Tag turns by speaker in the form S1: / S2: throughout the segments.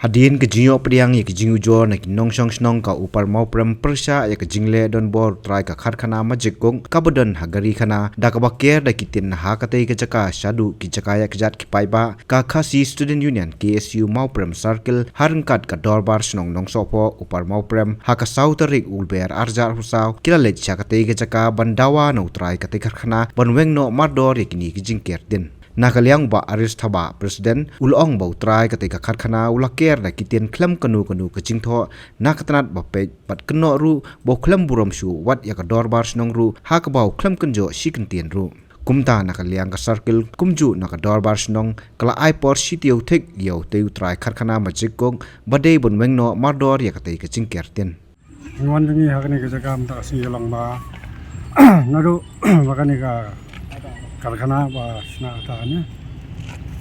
S1: Hadin ke jingo priang ye ke jingu jor na ki nong shong snong ka upar mau prem persha ya ke jingle don bor try ka khat khana majik gong kabodon hagari khana da ka baker da kitin ha ka tei ke jaka shadu ki jaka ya kjat ki paiba ka khasi student union KSU mau prem circle harngkat ka dorbar snong nong sopo upar mau prem ha ka sauterik ulber arjar husau kila le cha ka tei ke jaka bandawa no try ka tei khana banweng no mardor ye kini ki jingker din nakaliang ba aris thaba president ulong bau trai ketika kharkhana ulaker na kitien klam kanu ke jingtho nakatnat ba pe pat kno ru bo klam burom shu wat ya ka dorbar snong ru ha ka bau klam kanjo sikentien ru kumta nakaliang ka circle kumju na ka dorbar snong kala ai por sitio thik yo teu trai kharkhana majik gong bade bon wengno mardor ya ka tei ka jingker ten
S2: ngwan ni hakani ke jakam ta si long ba naru makani ka karkhana ba sna atanya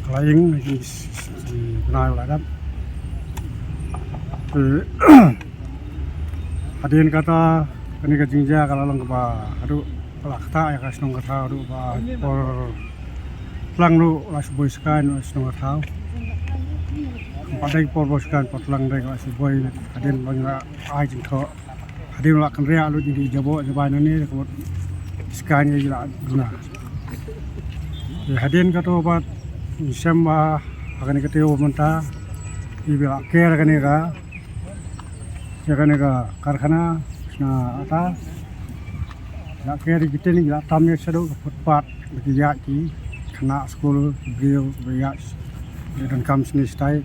S2: klaing ni benai ladap hadin kata kani ka jingja kala long ba adu kala kata ya ka snong kata adu ba por lang lu la boy skan snong kata padai por boskan potlang dai ka boy hadin bangla ai jing tho hadin la kan ria lu di jabo jabai ni ko skan ye la guna hadin kato bat sama akan ketemu mentah ibila care kan ka karkhana na ata na care kita ni la tamnya sadu footpath begiya ki khana school brio begiya dan kam sini stay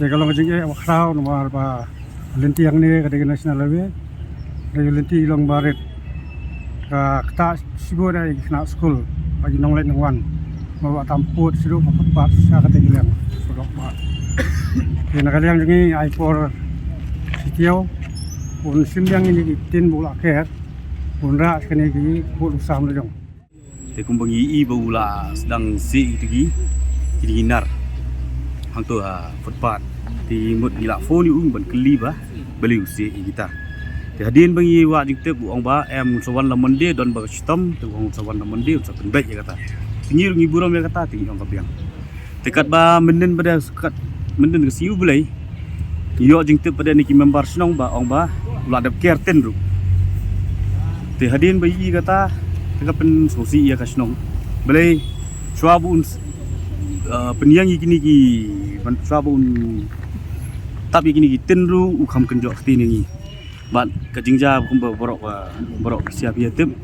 S2: te kalau ngajing wakhrau nomor ba lenti yang ni ka national level dari lenti long baret ka kata sibo dari khana school bagi nong lain wan bawa tamput siru pat sa ka tegilang sodok ba kena kaliang jengi ai por sitio pun simbyang ini tin bola ker pun ra kene gi pun sam le jong
S3: te kumbangi i bula sedang si tigi kidinar hang tu footpath ti mut gila phone ung ban kli ba beli usi kita te hadin bangi wa jing te bu ong ba em sawan la monde don ba sistem te ong sawan la monde sa pen baik ya kata tingir ngi buram ya kata ti ong kabiang tekat ba menden pada kat menden ke siu bulai yo jing te pada niki member snong ba ong ba ula dap care ten ru te hadin bangi kata tekat pen sosi ya ka snong bulai swabun penyang ikini ki swabun tapi kini ki ten ru ukam kenjok ti ni ban kajingja kumba borok siap ya tim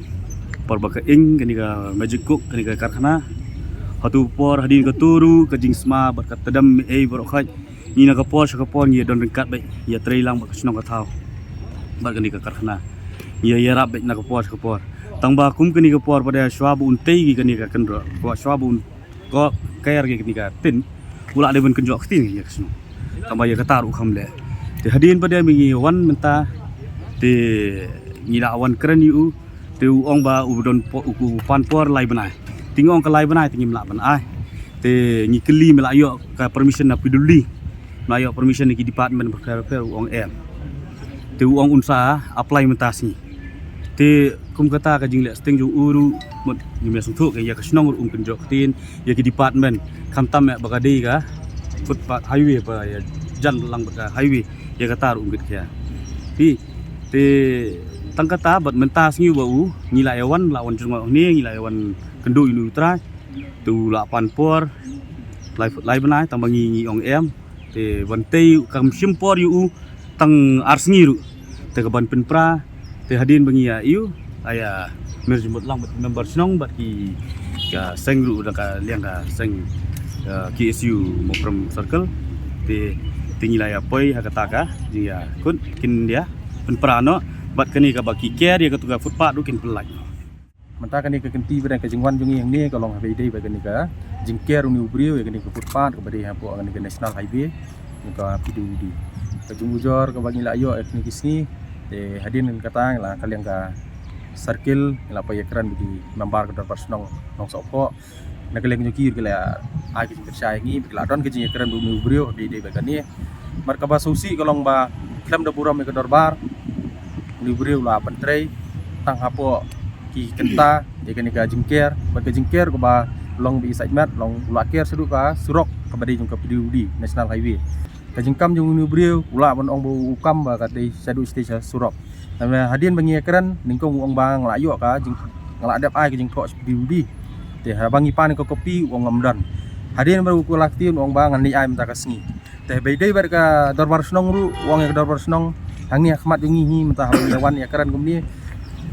S3: por baka ing kani ka magic cook kani ka karkhana hatu por hadin ka turu kajing sma bat ka tadam borok khaj ni na ka por ni don ringkat bai ya treilang bak snong ka thau bat kani ka karkhana ya rap bai na ka por tang ba kum kani ka por pada swab untei gi kani ka kendro ko swab un ko kair gi kani ka tin pula de ben kenjok tin ya snong tamba ya ka taru kham le te hadin pada mi wan menta te ngila awan keren yu te ong ba udon u pan por lai banai tingong ka lai banai tingim la banai te ngi keli mela yo ka permission na piduli na yo permission ki department perkara ong em te ong unsa apply mentasi te kum kata ka jingle sting ju uru mut ni mesung thu ka ya ka snong ung penjok tin ya ki department kam tam ya bakadi ka footpath highway pa ya jan lang baka highway ya ka tar ungit kya pi te tangkata bat mentas ngi bau ngila yawan lawan cuma ni ngila yawan kendu inu tra tu la pan por lai banai tambangi ngi ong em te bantei kam simpor yu tang arsngi ru te ka ban penpra te hadin bangi ya yu aya merjumut lang bat member snong bat ki ka seng ru da ka liang ka seng KSU mo from circle te tingila ya poi hakata ka dia kun kin dia penprano bat kani ka baki care dia ketuga footpath du kin pelaj
S4: menta kani ka kenti bada ka jingwan jungi yang ni kalong habe dei ba kani ka jingker uni ubrio ya kani ka footpath ka bade ha po kani ka national highway ni ka PWD ka jungujor ka bagi la yo etni kisni te hadin kata la kalian ka circle la pa yakran di member ka personal nong sopo na kalian nyuki kala agi percaya ngi kala don ka jingkeran uni ubrio dei ba kani marka ba susi kalong ba klam da buram ke dorbar libri ula pentrei tang hapo ki kenta ya kani ka jingker ba ka jingker ko ba long bi segment long ula ker sedu ka surok ka badi jong ka PWD National Highway ka jingkam jong New Brio ula bon ong bu ukam ba ka dei sedu station surok hadian bangi keren ningkong ong bang la yo ka jing ngala adap ai ka jing thok PWD te bangi pan ko kopi ong ngamdan hadian baru ku lakti ong bang ni ai mta ka sngi te beidei bar ka dorbar snong ru wong ya dorbar snong hangi akhmat jungi hi mta hawan ya keren kumni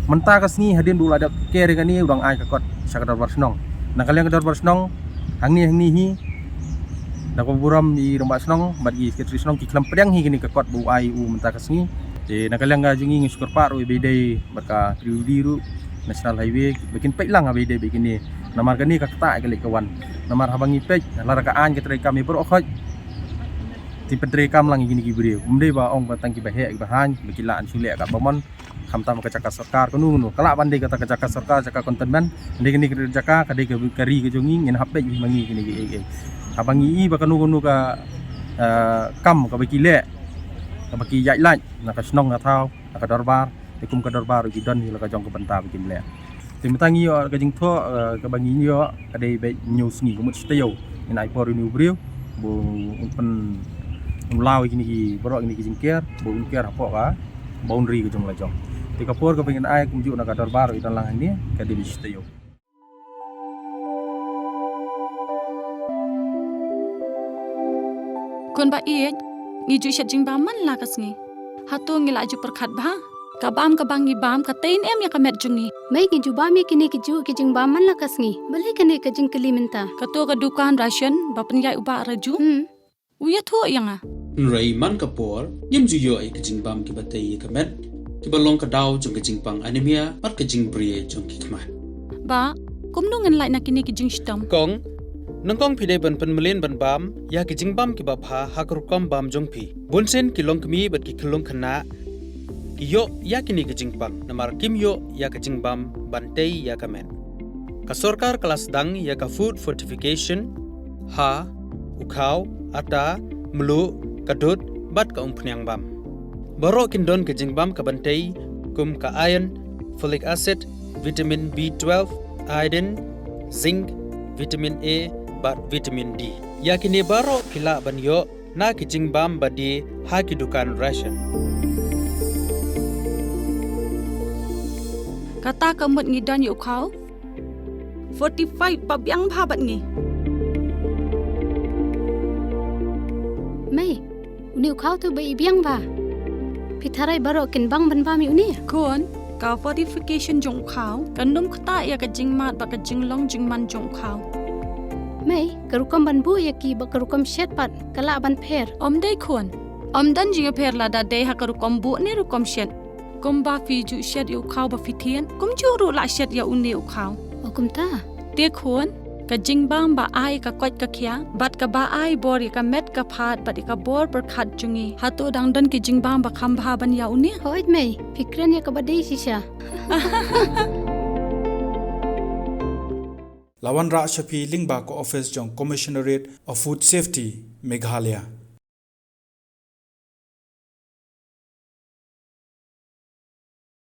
S4: menta ka sngi hadian bu adap ker ka ni udang ai ka kot sa dorbar snong na kalian kedor bersnong hangni hi dak buram di rumah snong bagi sekretari snong ki klam pedang hi gini kekot bu ai u menta kasngi de na kalian ga jungi ngi syukur pak ru bedai baka PWD ru National Highway bikin peilang ha bedai bikin ni namar kani ka kata kali kawan namar habangi pej larakaan ke trai kami berokhat ti pedre kam lang gini ki beri umde ba ong batang ki bahe ki bahan bikilaan sule ka bomon kamtam ka cakap sarkar kanu kala bande kata ka cakap sarkar cakap kontenmen ndek jaka kade ke kari ke jongi ngin hape mangi kini ke abangi i bakanu ka kam ka baki le ka baki yai lai na ka snong na thau ka dorbar kum ka dorbar ki don ni la ka jong ka banta bikin le timatangi yo ka jing tho ka bangi yo kade be news ni kumut steo in ai por New Brio bu pen lao kini ki borok ini ki jingker bu ker hapo ka boundary ke jong la jong tika por ka pengen ai kumju na ka dorbar itan lang ini ka di steo
S5: kon ba iet ngi ju shet jing ba man la kasngi hato ngi la ju perkhat ba ka bam ka bangi bam ka tein em ya ka met jungi
S6: mai ki ju ba mi kini ki ju ki jing ba man la kasngi bali kene ka jing kali minta
S5: ka to ka dukan ration ba penyai uba raju uya tho yanga
S7: Ray man kapor yem ju yo ai kajing bam ki batay ka met ki balong ka daw jong kajing pang anemia pat kajing brie jong ki kma
S5: ba kumnu ngan lai na kini ki jing stam
S8: kong nangkong pide ban melin ban bam ya ki jing bam ki ba pha hakru kom bam jong pi bunsen ki long kmi bat ki khulong khana yo ya kini ki jing pang namar kim yo ya ka jing bam bantei ya ka men ka sarkar kelas dang ya ka food fortification ha ukhaw ata mlu kadut bat ka umpnyang bam baro kin don ka jing bam ka bantei kum ka iron folic acid vitamin B12 iodine zinc vitamin A bat vitamin D yakini baro kila ban yo na ki jing bam badi ha ki dukan ration
S5: kata kamut ngi dan yu khau 45 pa biang bha bat ngi
S6: mai uni khau tu bai biang ba pitharai baro kin bang ban ba mi uni
S5: kon ka fortification jong khau kanum khata ya ka jing mat ba ka jing long jing man jong khau
S6: mai karukam ban bu ya ki ba karukam shet pat kala ban pher
S5: om dei kon om dan jing pher la da dei ha ka rukom bu ne rukom shet kum ba fi ju shet yu khau ba fi thien kum chu ru la shet ya uni u khau
S6: okum ta
S5: te kon ka jing bam ba ai ka kwat ka khia bat ka ba ai bor ka met ka phat bat ka bor per khat jungi hato dang dan ki jing bam ba kham bha ban ya uni
S6: hoit mai fikran ya ka badai sisha
S9: Lawan Ra Shafi Lingba ko office jong Commissionerate of Food Safety Meghalaya